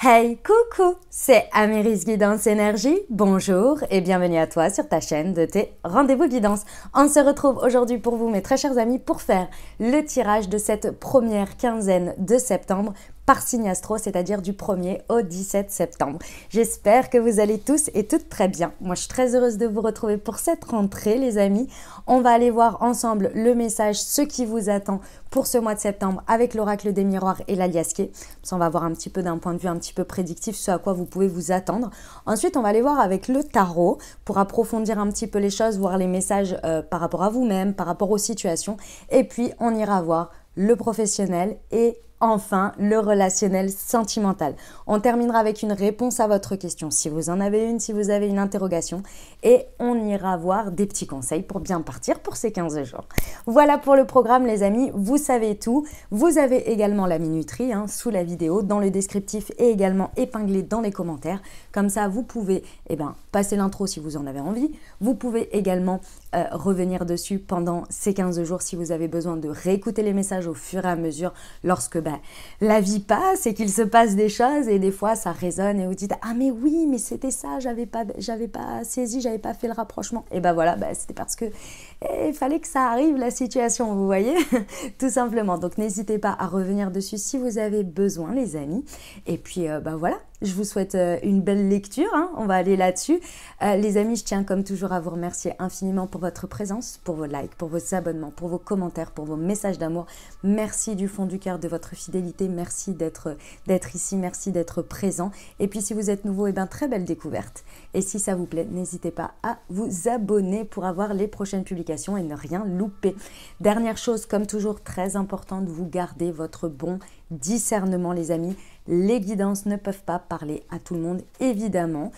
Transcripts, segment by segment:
Hey, coucou, c'est Améris Guidance Énergie. Bonjour et bienvenue à toi sur ta chaîne de tes rendez-vous guidance. On se retrouve aujourd'hui pour vous, mes très chers amis, pour faire le tirage de cette première quinzaine de septembre par signe astro, c'est-à-dire du 1er au 17 septembre. J'espère que vous allez tous et toutes très bien. Moi, je suis très heureuse de vous retrouver pour cette rentrée, les amis. On va aller voir ensemble le message, ce qui vous attend pour ce mois de septembre avec l'oracle des miroirs et l'aliasqué. Ça, on va voir un petit peu d'un point de vue un petit peu prédictif ce à quoi vous pouvez vous attendre. Ensuite, on va aller voir avec le tarot pour approfondir un petit peu les choses, voir les messages par rapport à vous-même, par rapport aux situations. Et puis, on ira voir le professionnel et enfin, le relationnel sentimental. On terminera avec une réponse à votre question, si vous en avez une, si vous avez une interrogation. Et on ira voir des petits conseils pour bien partir pour ces 15 jours. Voilà pour le programme, les amis. Vous savez tout. Vous avez également la minuterie sous la vidéo, dans le descriptif et également épinglé dans les commentaires. Comme ça, vous pouvez passer l'intro si vous en avez envie. Vous pouvez également revenir dessus pendant ces 15 jours si vous avez besoin de réécouter les messages au fur et à mesure lorsque la vie passe et qu'il se passe des choses et des fois ça résonne et vous dites « Ah mais oui, mais c'était ça, j'avais pas saisi, j'avais pas fait le rapprochement. » Et voilà, c'était parce que il fallait que ça arrive la situation, vous voyez, tout simplement. Donc n'hésitez pas à revenir dessus si vous avez besoin, les amis. Et puis voilà. Je vous souhaite une belle lecture, on va aller là-dessus. Les amis, je tiens comme toujours à vous remercier infiniment pour votre présence, pour vos likes, pour vos abonnements, pour vos commentaires, pour vos messages d'amour. Merci du fond du cœur de votre fidélité, merci d'être ici, merci d'être présent. Et puis si vous êtes nouveau, très belle découverte. Et si ça vous plaît, n'hésitez pas à vous abonner pour avoir les prochaines publications et ne rien louper. Dernière chose, comme toujours, très importante, vous gardez votre bon discernement, les amis. Les guidances ne peuvent pas parler à tout le monde, évidemment,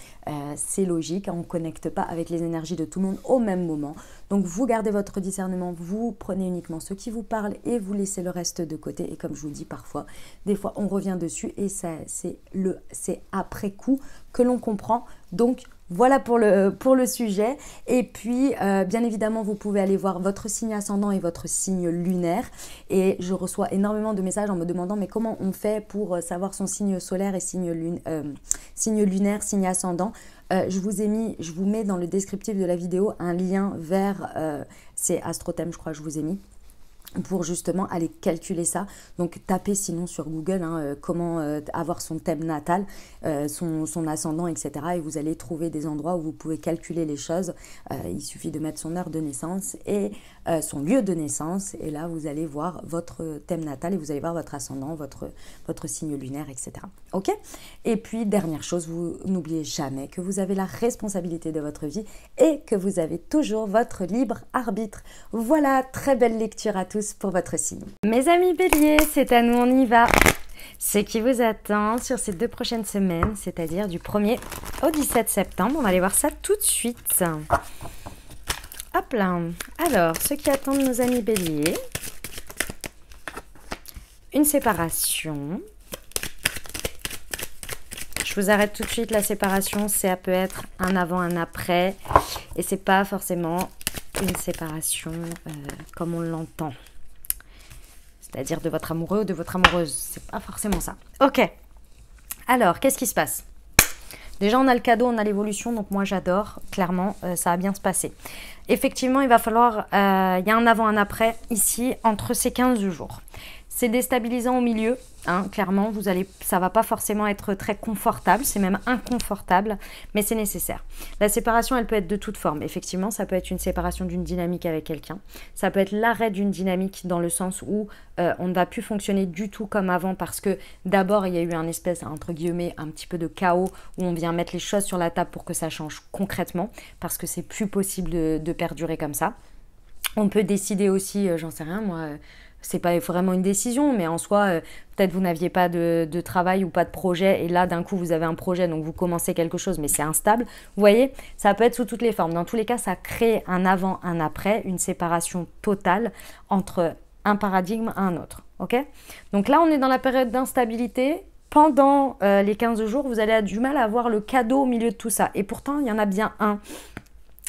c'est logique, on ne connecte pas avec les énergies de tout le monde au même moment. Donc vous gardez votre discernement, vous prenez uniquement ce qui vous parle et vous laissez le reste de côté. Et comme je vous dis parfois, des fois on revient dessus et c'est après coup que l'on comprend. Donc voilà pour le sujet. Et puis, bien évidemment, vous pouvez aller voir votre signe ascendant et votre signe lunaire. Et je reçois énormément de messages en me demandant mais comment on fait pour savoir son signe solaire et signe lunaire, signe ascendant. Je vous mets dans le descriptif de la vidéo un lien vers, c'est Astrothème, je crois que je vous ai mis, pour justement aller calculer ça. Donc tapez sinon sur Google comment avoir son thème natal, son ascendant, etc. Et vous allez trouver des endroits où vous pouvez calculer les choses. Il suffit de mettre son heure de naissance et son lieu de naissance. Et là, vous allez voir votre thème natal et vous allez voir votre ascendant, votre signe lunaire, etc. Ok? Et puis, dernière chose, vous n'oubliez jamais que vous avez la responsabilité de votre vie et que vous avez toujours votre libre arbitre. Voilà, très belle lecture à tous pour votre signe. Mes amis béliers, c'est à nous, on y va. Ce qui vous attend sur ces 2 prochaines semaines, c'est-à-dire du 1er au 17 septembre. On va aller voir ça tout de suite. Hop là. Alors, ce qui attend nos amis béliers, une séparation. Je vous arrête tout de suite, la séparation, ça peut être un avant, un après. Et c'est pas forcément une séparation comme on l'entend. C'est-à-dire de votre amoureux ou de votre amoureuse. C'est pas forcément ça. Ok. Alors, qu'est-ce qui se passe? Déjà, on a le cadeau, on a l'évolution. Donc, moi, j'adore. Clairement, ça va bien se passer. Effectivement, il va falloir... Il y a un avant, un après ici, entre ces 15 jours. C'est déstabilisant au milieu. Clairement, ça va pas forcément être très confortable, c'est même inconfortable, mais c'est nécessaire. La séparation, elle peut être de toute forme. Effectivement, ça peut être une séparation d'une dynamique avec quelqu'un. Ça peut être l'arrêt d'une dynamique dans le sens où on ne va plus fonctionner du tout comme avant parce que d'abord, il y a eu un espèce, entre guillemets, un petit peu de chaos où on vient mettre les choses sur la table pour que ça change concrètement parce que c'est plus possible de perdurer comme ça. On peut décider aussi, j'en sais rien, moi... c'est pas vraiment une décision, mais en soi, peut-être vous n'aviez pas de travail ou pas de projet, et là, d'un coup, vous avez un projet, donc vous commencez quelque chose, mais c'est instable. Vous voyez, ça peut être sous toutes les formes. Dans tous les cas, ça crée un avant, un après, une séparation totale entre un paradigme et un autre. Ok? Donc là, on est dans la période d'instabilité. Pendant les 15 jours, vous allez avoir du mal à avoir le cadeau au milieu de tout ça. Et pourtant, il y en a bien un.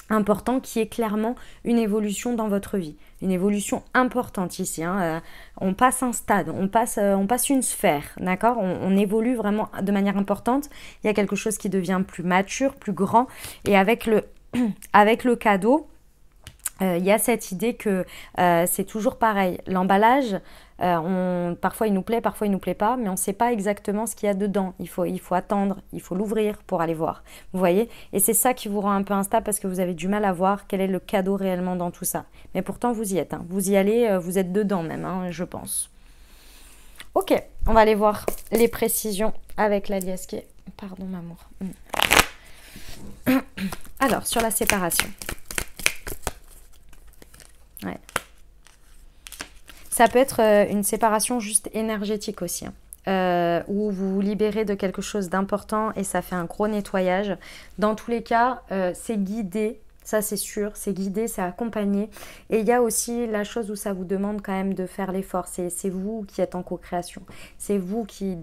important qui est clairement une évolution dans votre vie. Une évolution importante ici. On passe un stade, on passe une sphère, d'accord, on évolue vraiment de manière importante. Il y a quelque chose qui devient plus mature, plus grand. Et avec le cadeau, il y a cette idée que c'est toujours pareil. L'emballage, parfois il nous plaît, parfois il nous plaît pas, mais on ne sait pas exactement ce qu'il y a dedans. Il faut attendre, il faut l'ouvrir pour aller voir. Vous voyez? Et c'est ça qui vous rend un peu instable parce que vous avez du mal à voir quel est le cadeau réellement dans tout ça. Mais pourtant, vous y êtes. Vous y allez, vous êtes dedans même, je pense. Ok, on va aller voir les précisions avec la liesse qui est... Pardon, m'amour. Alors, sur la séparation. Ouais. Ça peut être une séparation juste énergétique aussi, où vous vous libérez de quelque chose d'important et ça fait un gros nettoyage. Dans tous les cas, c'est guidé, ça c'est sûr, c'est guidé, c'est accompagné. Et il y a aussi la chose où ça vous demande quand même de faire l'effort. C'est vous qui êtes en co-création. C'est vous qui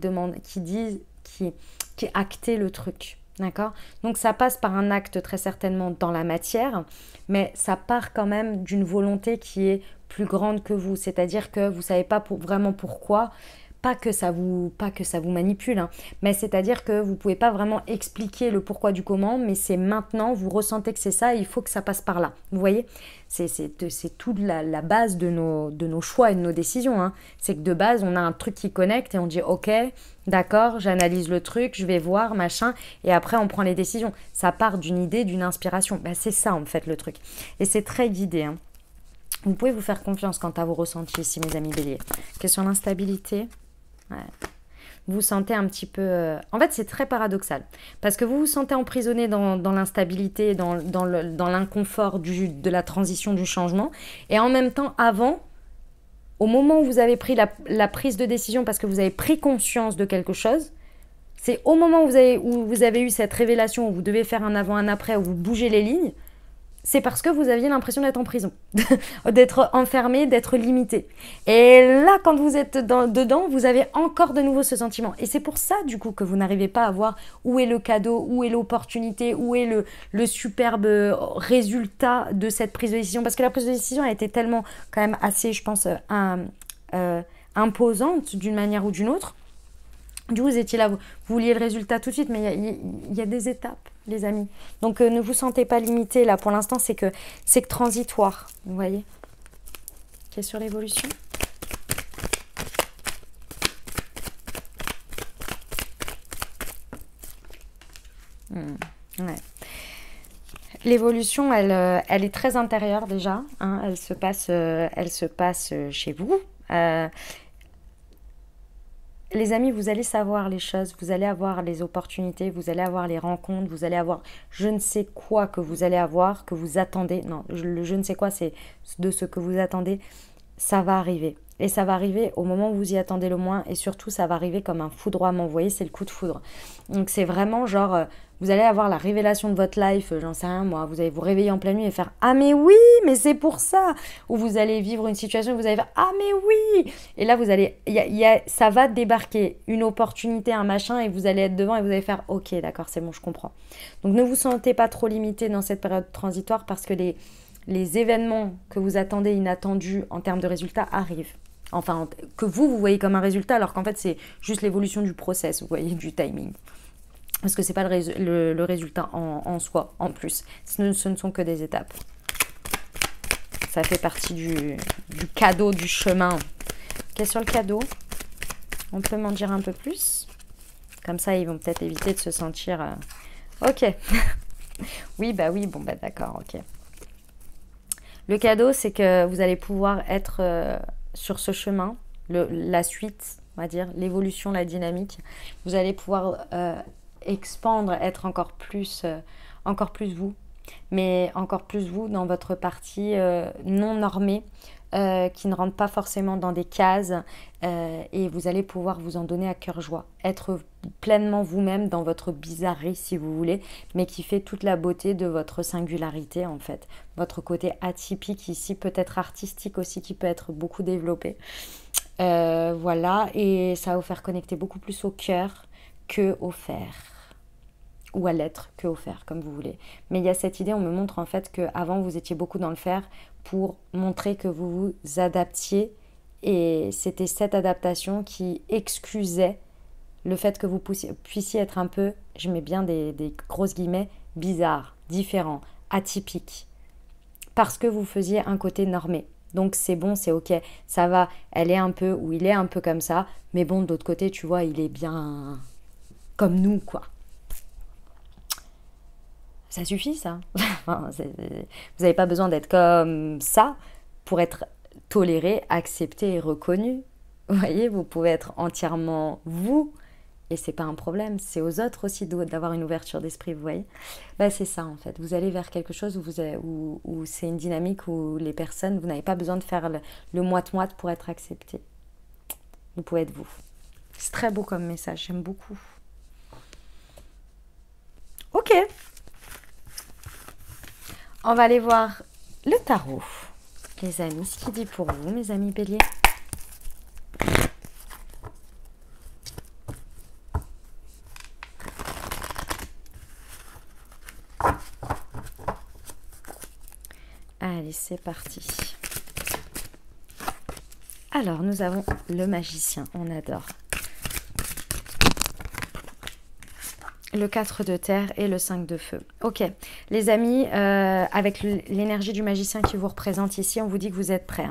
actez le truc. D'accord? Donc ça passe par un acte très certainement dans la matière, mais ça part quand même d'une volonté qui est plus grande que vous. C'est-à-dire que vous ne savez pas vraiment pourquoi, pas que ça vous manipule, mais c'est-à-dire que vous ne pouvez pas vraiment expliquer le pourquoi du comment, mais c'est maintenant, vous ressentez que c'est ça et il faut que ça passe par là. Vous voyez? C'est toute la base de nos choix et de nos décisions. C'est que de base, on a un truc qui connecte et on dit ok, d'accord, j'analyse le truc, je vais voir, machin, et après on prend les décisions. Ça part d'une idée, d'une inspiration. C'est ça en fait le truc. Et c'est très guidé. Vous pouvez vous faire confiance quant à vos ressentis ici, mes amis béliers. Question d'instabilité. Ouais. Vous sentez un petit peu... En fait, c'est très paradoxal. Parce que vous vous sentez emprisonné dans l'instabilité, dans l'inconfort de la transition, du changement. Et en même temps, avant, au moment où vous avez pris la prise de décision, parce que vous avez pris conscience de quelque chose, c'est au moment où vous avez eu cette révélation, où vous devez faire un avant, un après, où vous bougez les lignes, c'est parce que vous aviez l'impression d'être en prison, d'être enfermé, d'être limité. Et là, quand vous êtes dedans, vous avez encore de nouveau ce sentiment. Et c'est pour ça, du coup, que vous n'arrivez pas à voir où est le cadeau, où est l'opportunité, où est le superbe résultat de cette prise de décision. Parce que la prise de décision a été tellement, quand même, assez, je pense, imposante d'une manière ou d'une autre. Du coup, vous étiez là, vous vouliez le résultat tout de suite, mais il y a des étapes, les amis. Donc, ne vous sentez pas limité, là, pour l'instant, c'est que transitoire, vous voyez. Ok, sur l'évolution. Ouais. L'évolution, elle est très intérieure déjà, elle se passe chez vous. Les amis, vous allez savoir les choses, vous allez avoir les opportunités, vous allez avoir les rencontres, vous allez avoir je ne sais quoi que vous allez avoir, que vous attendez. Non, le je ne sais quoi, c'est de ce que vous attendez. Ça va arriver. Et ça va arriver au moment où vous y attendez le moins. Et surtout, ça va arriver comme un foudroiement. Vous voyez, c'est le coup de foudre. Donc, c'est vraiment genre, vous allez avoir la révélation de votre life, j'en sais rien moi. Vous allez vous réveiller en pleine nuit et faire « Ah mais oui, mais c'est pour ça !» Ou vous allez vivre une situation où vous allez faire « Ah mais oui !» Et là, vous allez, ça va débarquer une opportunité, un machin, et vous allez être devant et vous allez faire « Ok, d'accord, c'est bon, je comprends. » Donc, ne vous sentez pas trop limité dans cette période transitoire parce que les événements que vous attendez inattendus en termes de résultats arrivent. Enfin, que vous voyez comme un résultat, alors qu'en fait, c'est juste l'évolution du process, vous voyez, du timing. Parce que ce n'est pas le résultat en soi, en plus. Ce ne sont que des étapes. Ça fait partie du cadeau, du chemin. Ok, sur le cadeau, on peut m'en dire un peu plus. Comme ça, ils vont peut-être éviter de se sentir... Ok. Oui, bon, d'accord, ok. Le cadeau, c'est que vous allez pouvoir être sur ce chemin, la suite, on va dire, l'évolution, la dynamique. Vous allez pouvoir expandre, être encore plus vous, mais encore plus vous dans votre partie non normée, qui ne rentre pas forcément dans des cases, et vous allez pouvoir vous en donner à cœur joie, être pleinement vous-même dans votre bizarrerie si vous voulez, mais qui fait toute la beauté de votre singularité en fait, votre côté atypique ici, peut-être artistique aussi, qui peut être beaucoup développé, voilà, et ça va vous faire connecter beaucoup plus au cœur que au fer. ou à l'être que au faire, comme vous voulez. Mais il y a cette idée, on me montre en fait qu'avant vous étiez beaucoup dans le faire pour montrer que vous vous adaptiez, et c'était cette adaptation qui excusait le fait que vous puissiez être un peu, je mets bien des grosses guillemets, bizarre, différent, atypique, parce que vous faisiez un côté normé. Donc c'est bon, c'est ok, ça va, elle est un peu, ou il est un peu comme ça, mais bon, de l'autre côté, tu vois, il est bien comme nous, quoi. Ça suffit, ça. Enfin, vous n'avez pas besoin d'être comme ça pour être toléré, accepté et reconnu. Vous voyez, vous pouvez être entièrement vous, et c'est pas un problème. C'est aux autres aussi d'avoir une ouverture d'esprit, vous voyez. Bah, c'est ça, en fait. Vous allez vers quelque chose où c'est une dynamique où les personnes, vous n'avez pas besoin de faire le moite-moite pour être accepté. Vous pouvez être vous. C'est très beau comme message, j'aime beaucoup. Ok. On va aller voir le tarot. Les amis, ce qu'il dit pour vous, mes amis béliers. Allez, c'est parti. Alors, nous avons le magicien, on adore. Le 4 de terre et le 5 de feu. Ok, les amis, avec l'énergie du magicien qui vous représente ici, on vous dit que vous êtes prêts.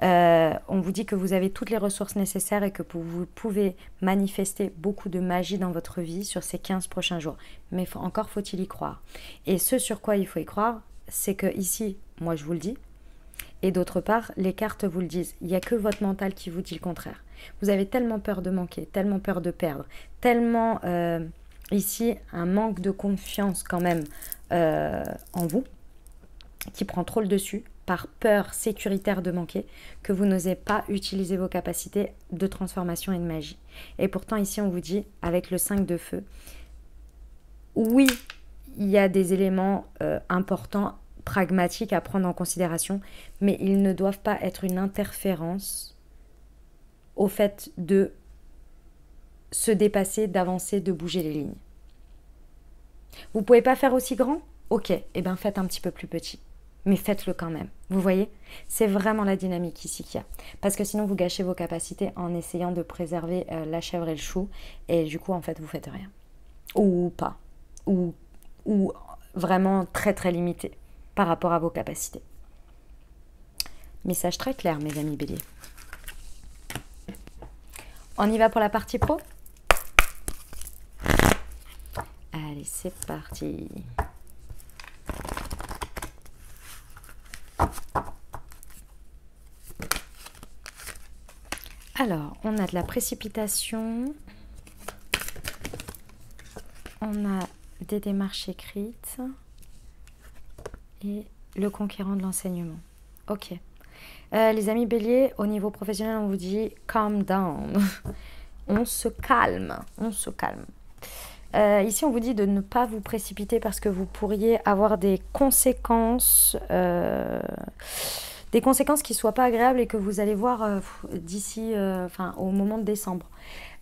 On vous dit que vous avez toutes les ressources nécessaires et que vous pouvez manifester beaucoup de magie dans votre vie sur ces 15 prochains jours. Mais encore faut-il y croire. Et ce sur quoi il faut y croire, c'est que ici, moi je vous le dis, et d'autre part, les cartes vous le disent. Il n'y a que votre mental qui vous dit le contraire. Vous avez tellement peur de manquer, tellement peur de perdre, tellement... ici, un manque de confiance quand même en vous, qui prend trop le dessus, par peur sécuritaire de manquer, que vous n'osez pas utiliser vos capacités de transformation et de magie. Et pourtant, ici, on vous dit, avec le 5 de feu, oui, il y a des éléments importants, pragmatiques à prendre en considération, mais ils ne doivent pas être une interférence au fait de se dépasser, d'avancer, de bouger les lignes. Vous ne pouvez pas faire aussi grand? Ok, et bien faites un petit peu plus petit. Mais faites-le quand même. Vous voyez? C'est vraiment la dynamique ici qu'il y a. Parce que sinon, vous gâchez vos capacités en essayant de préserver la chèvre et le chou. Et du coup, en fait, vous faites rien. Ou pas. Ou vraiment très très limité par rapport à vos capacités. Message très clair, mes amis béliers. On y va pour la partie pro? Allez, c'est parti. Alors, on a de la précipitation. On a des démarches écrites. Et le conquérant de l'enseignement. Ok. Les amis béliers, au niveau professionnel, on vous dit « calm down ». On se calme, on se calme. Ici, on vous dit de ne pas vous précipiter parce que vous pourriez avoir des conséquences qui ne soient pas agréables et que vous allez voir d'ici, au moment de décembre.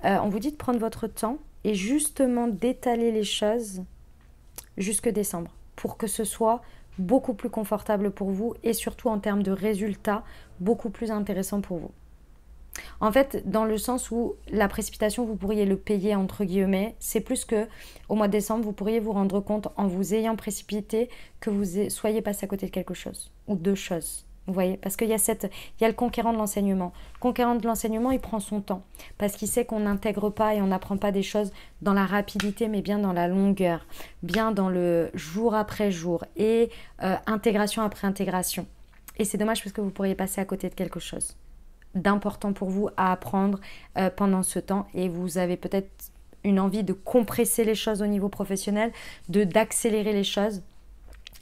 On vous dit de prendre votre temps et justement d'étaler les choses jusque décembre pour que ce soit beaucoup plus confortable pour vous et surtout en termes de résultats, beaucoup plus intéressant pour vous. En fait, dans le sens où la précipitation, vous pourriez le payer entre guillemets, c'est plus que au mois de décembre, vous pourriez vous rendre compte en vous ayant précipité que vous soyez passé à côté de quelque chose ou deux choses. Vous voyez, parce qu'il y a le conquérant de l'enseignement. Le conquérant de l'enseignement, il prend son temps parce qu'il sait qu'on n'intègre pas et on n'apprend pas des choses dans la rapidité, mais bien dans la longueur, bien dans le jour après jour et intégration après intégration. Et c'est dommage parce que vous pourriez passer à côté de quelque chose d'important pour vous à apprendre pendant ce temps et vous avez peut-être une envie de compresser les choses au niveau professionnel, d'accélérer les choses.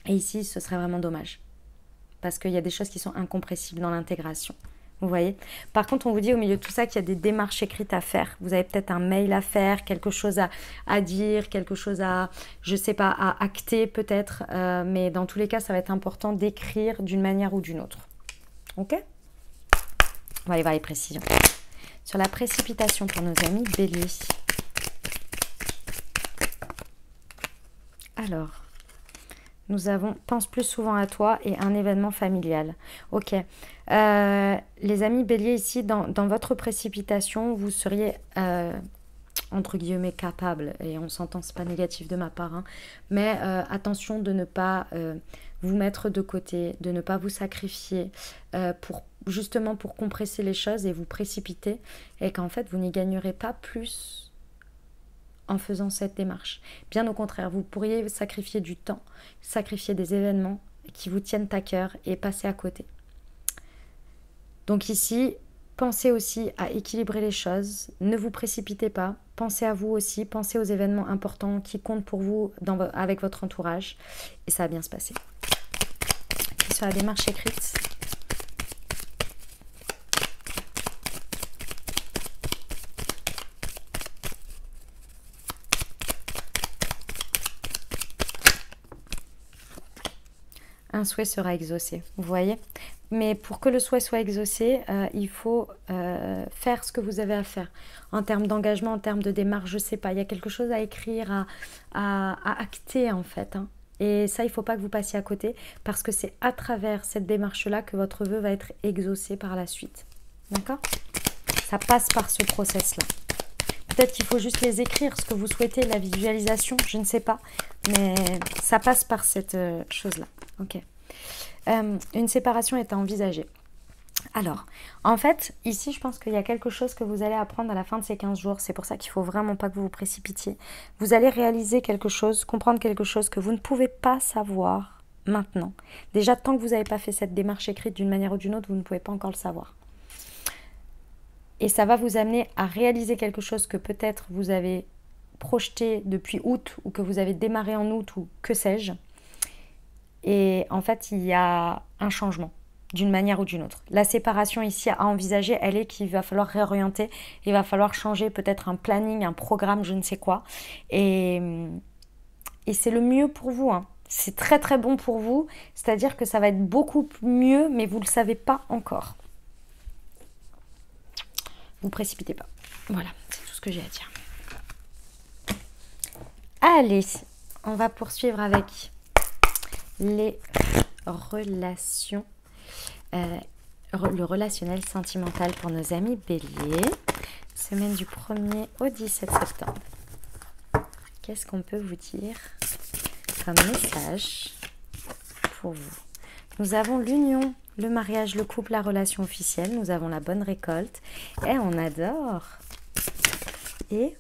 Et ici, ce serait vraiment dommage. Parce qu'il y a des choses qui sont incompressibles dans l'intégration. Vous voyez? Par contre, on vous dit au milieu de tout ça qu'il y a des démarches écrites à faire. Vous avez peut-être un mail à faire, quelque chose à dire, quelque chose à, je sais pas, à acter peut-être. Mais dans tous les cas, ça va être important d'écrire d'une manière ou d'une autre. Ok? On va aller voir les précisions. Sur la précipitation pour nos amis béliers. Alors, nous avons pense plus souvent à toi et un événement familial. Ok. Les amis béliers, ici, dans votre précipitation, vous seriez, entre guillemets, capable, et on s'entend, c'est pas négatif de ma part, hein, mais attention de ne pas vous mettre de côté, de ne pas vous sacrifier justement pour compresser les choses et vous précipiter, et qu'en fait, vous n'y gagnerez pas plus en faisant cette démarche. Bien au contraire, vous pourriez sacrifier du temps, sacrifier des événements qui vous tiennent à cœur et passer à côté. Donc ici, pensez aussi à équilibrer les choses, ne vous précipitez pas, pensez à vous aussi, pensez aux événements importants qui comptent pour vous avec votre entourage et ça va bien se passer. Sur la démarche écrite. Un souhait sera exaucé, vous voyez. Mais pour que le souhait soit exaucé, il faut faire ce que vous avez à faire. En termes d'engagement, en termes de démarche, je ne sais pas. Il y a quelque chose à écrire, à acter en fait. Hein. Et ça, il ne faut pas que vous passiez à côté parce que c'est à travers cette démarche-là que votre vœu va être exaucé par la suite. D'accord? Ça passe par ce process-là. Peut-être qu'il faut juste les écrire, ce que vous souhaitez, la visualisation, je ne sais pas. Mais ça passe par cette chose-là. Ok. Une séparation est à envisager. Alors, en fait, ici, je pense qu'il y a quelque chose que vous allez apprendre à la fin de ces 15 jours. C'est pour ça qu'il ne faut vraiment pas que vous vous précipitiez. Vous allez réaliser quelque chose, comprendre quelque chose que vous ne pouvez pas savoir maintenant. Déjà, tant que vous n'avez pas fait cette démarche écrite d'une manière ou d'une autre, vous ne pouvez pas encore le savoir. Et ça va vous amener à réaliser quelque chose que peut-être vous avez projeté depuis août ou que vous avez démarré en août ou que sais-je. Et en fait, il y a un changement d'une manière ou d'une autre. La séparation ici à envisager, elle est qu'il va falloir réorienter, il va falloir changer peut-être un planning, un programme, je ne sais quoi. Et c'est le mieux pour vous. Hein. C'est très très bon pour vous, c'est-à-dire que ça va être beaucoup mieux, mais vous ne le savez pas encore. Vous précipitez pas. Voilà, c'est tout ce que j'ai à dire. Allez, on va poursuivre avec les relations, le relationnel sentimental pour nos amis béliers. Semaine du 1er au 17 septembre. Qu'est-ce qu'on peut vous dire comme message pour vous? Nous avons l'union, le mariage, le couple, la relation officielle. Nous avons la bonne récolte. Et on adore. Et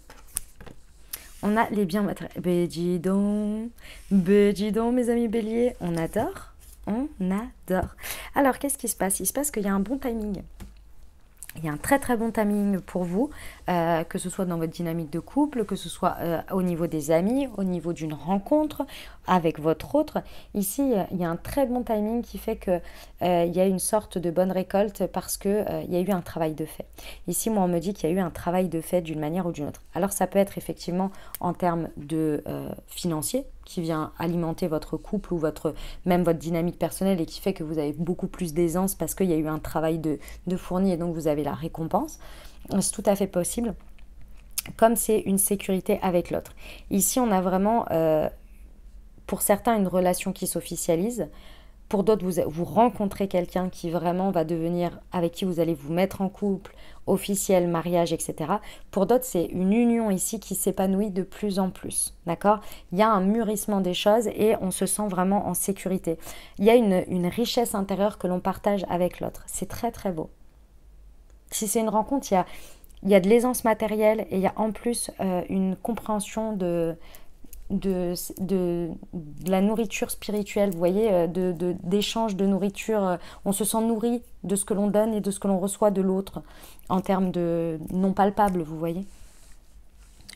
on a les biens matériels. Ben dis donc, mes amis béliers, on adore. On adore. Alors, qu'est-ce qui se passe? Il se passe qu'il y a un bon timing. Il y a un très très bon timing pour vous, que ce soit dans votre dynamique de couple, que ce soit au niveau des amis, au niveau d'une rencontre avec votre autre. Ici, il y a un très bon timing qui fait qu'il y a une sorte de bonne récolte parce qu'il y a eu un travail de fait. Ici, moi, on me dit qu'il y a eu un travail de fait d'une manière ou d'une autre. Alors, ça peut être effectivement en termes de financier, qui vient alimenter votre couple ou même votre dynamique personnelle et qui fait que vous avez beaucoup plus d'aisance parce qu'il y a eu un travail de fourni et donc vous avez la récompense. C'est tout à fait possible, comme c'est une sécurité avec l'autre. Ici, on a vraiment, pour certains, une relation qui s'officialise. Pour d'autres, vous rencontrez quelqu'un qui vraiment va devenir, avec qui vous allez vous mettre en couple, officiel, mariage, etc. Pour d'autres, c'est une union ici qui s'épanouit de plus en plus. D'accord? Il y a un mûrissement des choses et on se sent vraiment en sécurité. Il y a une richesse intérieure que l'on partage avec l'autre. C'est très très beau. Si c'est une rencontre, il y a de l'aisance matérielle et il y a en plus une compréhension de la nourriture spirituelle, vous voyez, d'échange de nourriture. On se sent nourri de ce que l'on donne et de ce que l'on reçoit de l'autre en termes de non palpable, vous voyez.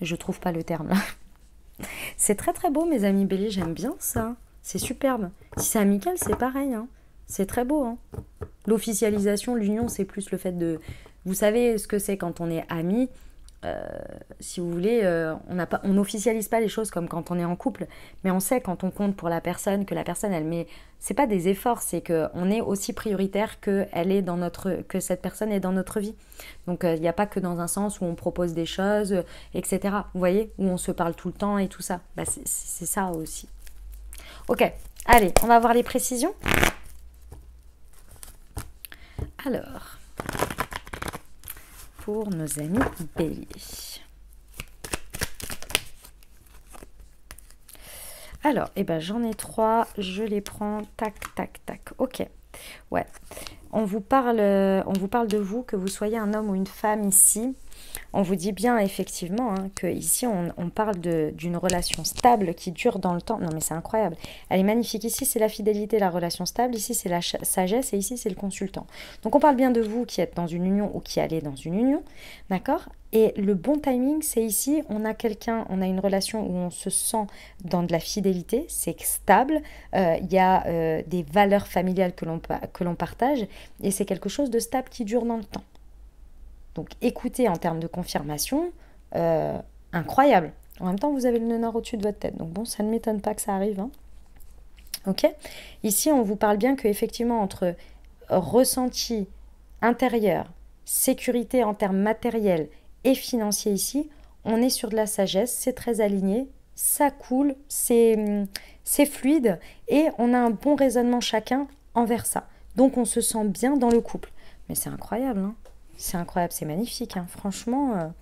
Je trouve pas le terme là. C'est très très beau, mes amis béliers, j'aime bien ça. C'est superbe. Si c'est amical, c'est pareil. Hein. C'est très beau. Hein. L'officialisation, l'union, c'est plus le fait de... Vous savez ce que c'est quand on est amis. si vous voulez, on n'officialise pas les choses comme quand on est en couple, mais on sait quand on compte pour la personne, que la personne, elle met, c'est pas des efforts, c'est qu'on est aussi prioritaire que cette personne est dans notre vie. Donc il n'y a pas que dans un sens où on propose des choses, etc. Vous voyez, où on se parle tout le temps et tout ça. Bah, c'est ça aussi. Ok, allez, on va voir les précisions. Alors, pour nos amis béliers. Alors, eh ben, j'en ai 3, je les prends, tac, tac, tac. Ok, ouais. On vous parle de vous, que vous soyez un homme ou une femme ici. On vous dit bien effectivement que ici on parle d'une relation stable qui dure dans le temps. Non mais c'est incroyable. Elle est magnifique. Ici c'est la fidélité, la relation stable. Ici c'est la sagesse et ici c'est le consultant. Donc on parle bien de vous qui êtes dans une union ou qui allez dans une union. D'accord? Et le bon timing, c'est ici, on a une relation où on se sent dans de la fidélité, c'est stable, il y a des valeurs familiales que l'on partage et c'est quelque chose de stable qui dure dans le temps. Donc écoutez en termes de confirmation, incroyable. En même temps, vous avez le nœud nord au-dessus de votre tête. Donc bon, ça ne m'étonne pas que ça arrive. Hein. Ok. Ici, on vous parle bien qu'effectivement, entre ressenti intérieur, sécurité en termes matériels et financiers ici, on est sur de la sagesse, c'est très aligné, ça coule, c'est fluide et on a un bon raisonnement chacun envers ça. Donc on se sent bien dans le couple. Mais c'est incroyable, hein. C'est incroyable, c'est magnifique, hein. Franchement,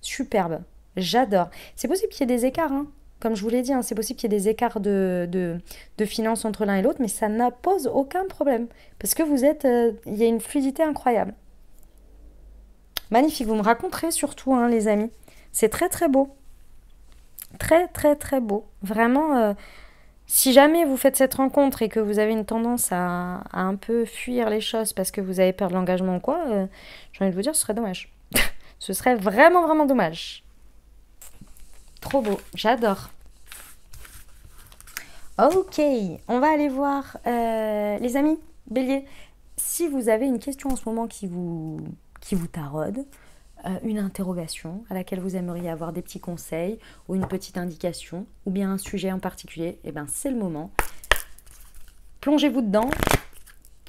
superbe, j'adore. C'est possible qu'il y ait des écarts, hein. Comme je vous l'ai dit, hein, c'est possible qu'il y ait des écarts de finances entre l'un et l'autre, mais ça ne pose aucun problème. Parce que vous êtes, il y a une fluidité incroyable. Magnifique, vous me raconterez surtout, hein, les amis. C'est très très beau. Très très très beau. Vraiment, si jamais vous faites cette rencontre et que vous avez une tendance à un peu fuir les choses parce que vous avez peur de l'engagement ou quoi, j'ai envie de vous dire, ce serait dommage. Ce serait vraiment vraiment dommage. Trop beau, j'adore. Ok, on va aller voir les amis béliers. Si vous avez une question en ce moment qui vous taraude, une interrogation à laquelle vous aimeriez avoir des petits conseils ou une petite indication ou bien un sujet en particulier, eh ben c'est le moment. Plongez-vous dedans,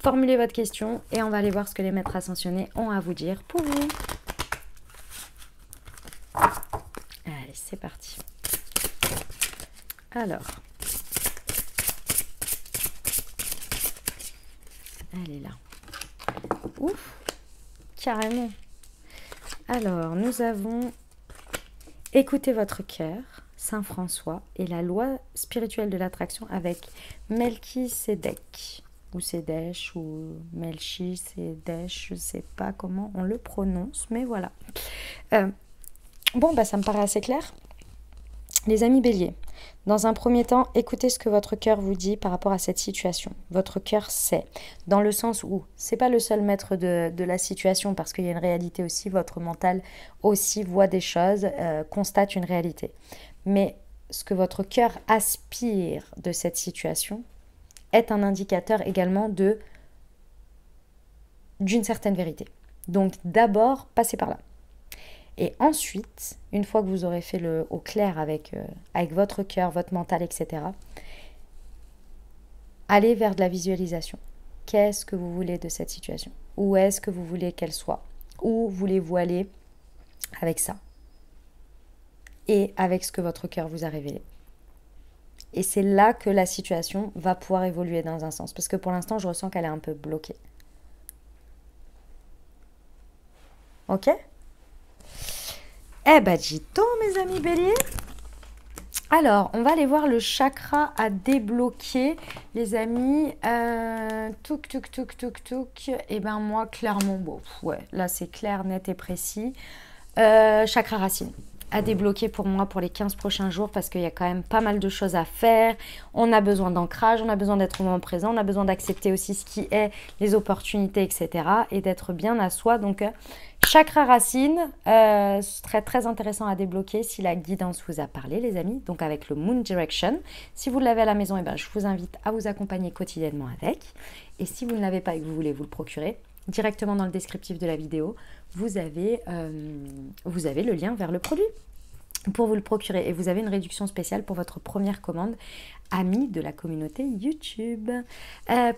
formulez votre question et on va aller voir ce que les maîtres ascensionnés ont à vous dire pour vous. Allez, c'est parti. Alors, elle est là. Ouf, carrément. Alors, nous avons écoutez votre cœur, Saint François et la loi spirituelle de l'attraction avec Melchisédek ou Sédèche ou Melchisédèche, je ne sais pas comment on le prononce, mais voilà. Bon, bah ça me paraît assez clair. Les amis béliers, dans un premier temps, écoutez ce que votre cœur vous dit par rapport à cette situation. Votre cœur sait, dans le sens où c'est pas le seul maître de la situation parce qu'il y a une réalité aussi, votre mental aussi voit des choses, constate une réalité. Mais ce que votre cœur aspire de cette situation est un indicateur également d'une certaine vérité. Donc d'abord, passez par là. Et ensuite, une fois que vous aurez fait le au clair avec votre cœur, votre mental, etc., allez vers de la visualisation. Qu'est-ce que vous voulez de cette situation? Où est-ce que vous voulez qu'elle soit? Où voulez-vous aller avec ça? Et avec ce que votre cœur vous a révélé. Et c'est là que la situation va pouvoir évoluer dans un sens. Parce que pour l'instant, je ressens qu'elle est un peu bloquée. Ok? Eh ben, dis donc, mes amis béliers. Alors, on va aller voir le chakra à débloquer, les amis. Touk. Eh ben, moi, clairement, bon, ouais, là, c'est clair, net et précis. Chakra racine à débloquer pour moi pour les 15 prochains jours parce qu'il y a quand même pas mal de choses à faire. On a besoin d'ancrage, on a besoin d'être au moment présent, on a besoin d'accepter aussi ce qui est, les opportunités, etc. et d'être bien à soi. Donc, chakra racine, ce serait très intéressant à débloquer si la guidance vous a parlé, les amis. Donc, avec le Moon Direction. Si vous l'avez à la maison, eh ben, je vous invite à vous accompagner quotidiennement avec. Et si vous ne l'avez pas et que vous voulez vous le procurer, directement dans le descriptif de la vidéo, vous avez le lien vers le produit pour vous le procurer. Et vous avez une réduction spéciale pour votre première commande, amis de la communauté YouTube.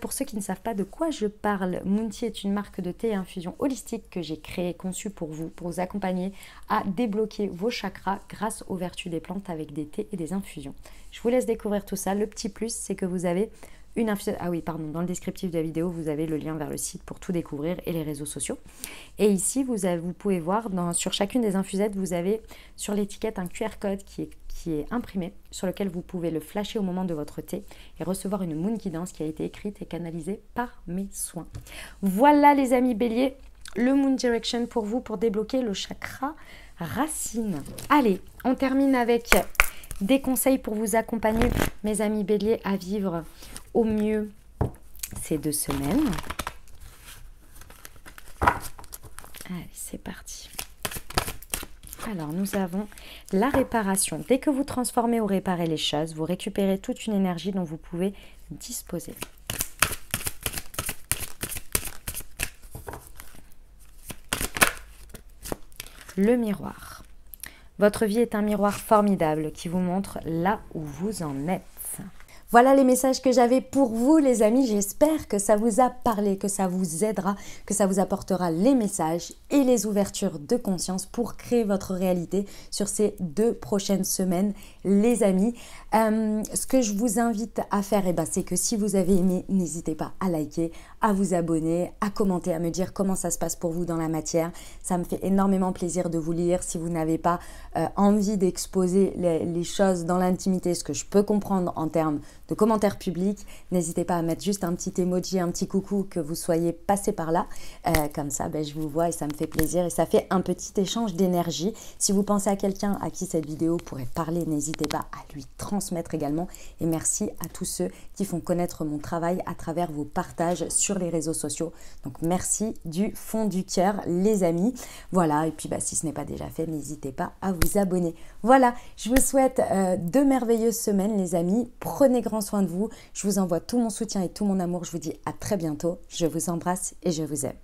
Pour ceux qui ne savent pas de quoi je parle, Moon Tea est une marque de thé et infusion holistique que j'ai créée, conçue pour vous accompagner à débloquer vos chakras grâce aux vertus des plantes avec des thés et des infusions. Je vous laisse découvrir tout ça. Le petit plus, c'est que vous avez une infusion. Ah oui, pardon, dans le descriptif de la vidéo, vous avez le lien vers le site pour tout découvrir et les réseaux sociaux. Et ici, vous pouvez voir, sur chacune des infusettes, vous avez sur l'étiquette un QR code qui est imprimé, sur lequel vous pouvez le flasher au moment de votre thé et recevoir une Moon Guidance qui a été écrite et canalisée par mes soins. Voilà les amis béliers, le Moon Direction pour vous, pour débloquer le chakra racine. Allez, on termine avec des conseils pour vous accompagner, mes amis béliers, à vivre au mieux ces 2 semaines. Allez, c'est parti. Alors, nous avons la réparation. Dès que vous transformez ou réparez les choses, vous récupérez toute une énergie dont vous pouvez disposer. Le miroir. Votre vie est un miroir formidable qui vous montre là où vous en êtes. Voilà les messages que j'avais pour vous les amis, j'espère que ça vous a parlé, que ça vous aidera, que ça vous apportera les messages et les ouvertures de conscience pour créer votre réalité sur ces 2 prochaines semaines les amis. Ce que je vous invite à faire, c'est que si vous avez aimé, n'hésitez pas à liker, à vous abonner, à commenter, à me dire comment ça se passe pour vous dans la matière. Ça me fait énormément plaisir de vous lire. Si vous n'avez pas envie d'exposer les choses dans l'intimité, ce que je peux comprendre en termes de commentaires publics, n'hésitez pas à mettre juste un petit emoji, un petit coucou, que vous soyez passé par là. Comme ça, je vous vois et ça me fait plaisir et ça fait un petit échange d'énergie. Si vous pensez à quelqu'un à qui cette vidéo pourrait parler, n'hésitez pas à lui transmettre également. Et merci à tous ceux qui font connaître mon travail à travers vos partages sur les réseaux sociaux. Donc merci du fond du cœur les amis. Voilà, et puis si ce n'est pas déjà fait, n'hésitez pas à vous abonner. Voilà, je vous souhaite 2 merveilleuses semaines les amis. Prenez grand soin de vous. Je vous envoie tout mon soutien et tout mon amour. Je vous dis à très bientôt. Je vous embrasse et je vous aime.